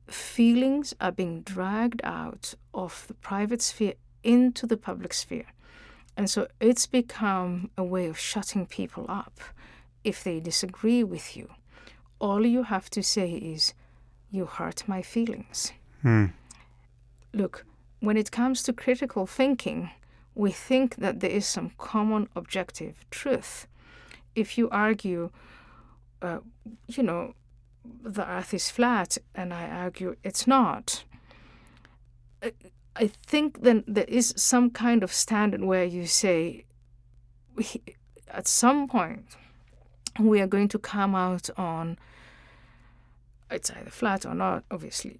feelings are being dragged out of the private sphere into the public sphere. And so it's become a way of shutting people up if they disagree with you. All you have to say is, you hurt my feelings. Look, when it comes to critical thinking, we think that there is some common objective truth. If you argue, the earth is flat, and I argue it's not, I think then there is some kind of standard where you say, at some point, we are going to come out on it's either flat or not. Obviously,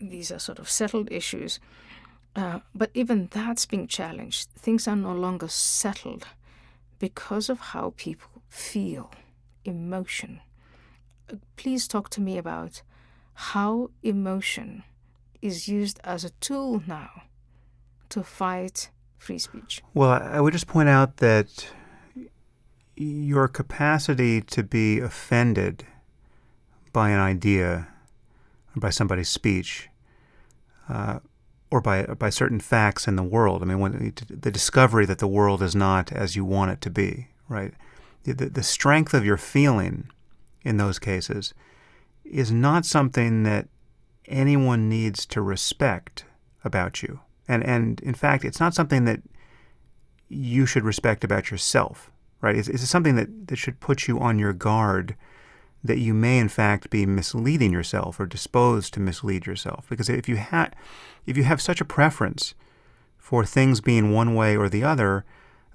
these are sort of settled issues. But even that's being challenged. Things are no longer settled because of how people feel, emotion. Please talk to me about how emotion is used as a tool now to fight free speech. Well, I would just point out that your capacity to be offended by an idea, or by somebody's speech, or by certain facts in the world. I mean, when the discovery that the world is not as you want it to be, right? The strength of your feeling in those cases is not something that anyone needs to respect about you. And in fact, it's not something that you should respect about yourself, right? It's something that should put you on your guard that you may in fact be misleading yourself or disposed to mislead yourself. Because if you have such a preference for things being one way or the other,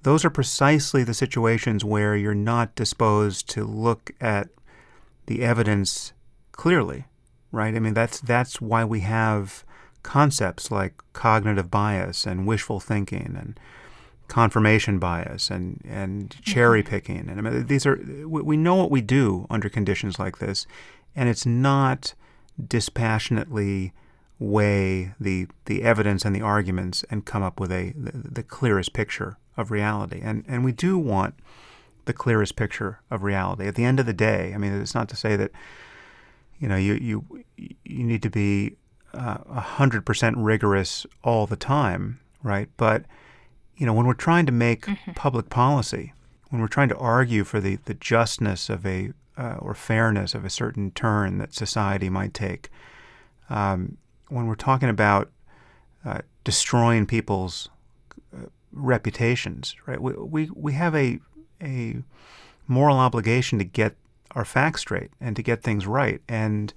those are precisely the situations where you're not disposed to look at the evidence clearly, right? I mean, that's why we have concepts like cognitive bias and wishful thinking and confirmation bias and cherry picking. And I mean, we know what we do under conditions like this, and it's not dispassionately weigh the evidence and the arguments and come up with the clearest picture of reality. And we do want the clearest picture of reality. At the end of the day, I mean, it's not to say that you need to be 100% rigorous all the time, right? But when we're trying to make public policy, when we're trying to argue for the justness of or fairness of a certain turn that society might take, when we're talking about destroying people's reputations, right? We have a moral obligation to get our facts straight and to get things right. And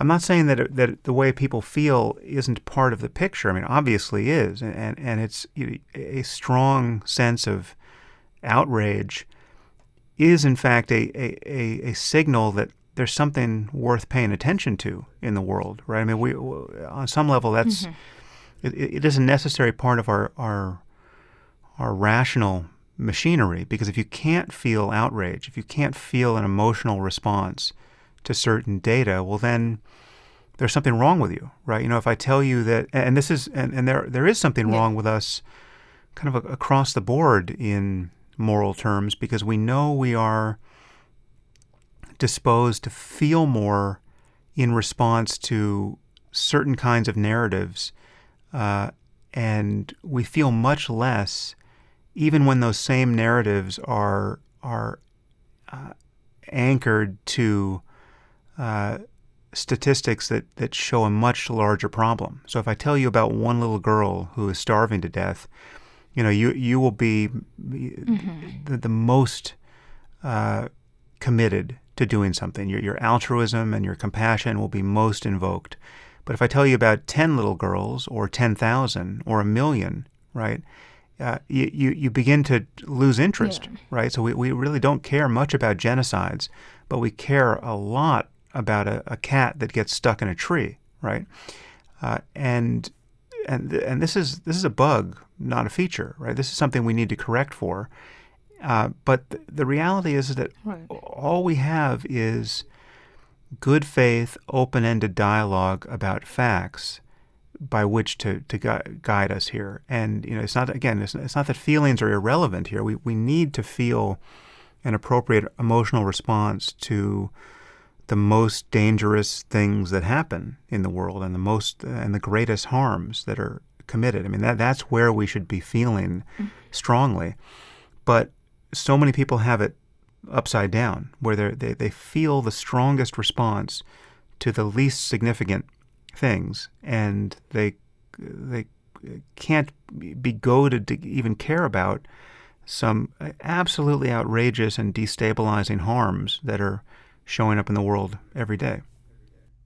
I'm not saying that the way people feel isn't part of the picture. I mean, obviously is, and it's a strong sense of outrage is in fact a signal that there's something worth paying attention to in the world, right? I mean, we on some level that's it is a necessary part of our rational machinery, because if you can't feel outrage, if you can't feel an emotional response to certain data, well then there's something wrong with you, right? If I tell you that, and this is, and there is something wrong with us kind of across the board in moral terms, because we know we are disposed to feel more in response to certain kinds of narratives, and we feel much less even when those same narratives are anchored to statistics that show a much larger problem. So if I tell you about one little girl who is starving to death, you will be the most committed to doing something. Your altruism and your compassion will be most invoked. But if I tell you about 10 little girls or 10,000 or 1,000,000, right, you begin to lose interest, right? So we really don't care much about genocides, but we care a lot about a cat that gets stuck in a tree, right? And this is a bug, not a feature, right? This is something we need to correct for. But the reality is that all we have is good faith, open-ended dialogue about facts by which to guide us here. And it's not that feelings are irrelevant here. We need to feel an appropriate emotional response to the most dangerous things that happen in the world and the greatest harms that are committed. I mean, that's where we should be feeling strongly. But so many people have it upside down, where they feel the strongest response to the least significant things, and they can't be goaded to even care about some absolutely outrageous and destabilizing harms that are showing up in the world every day.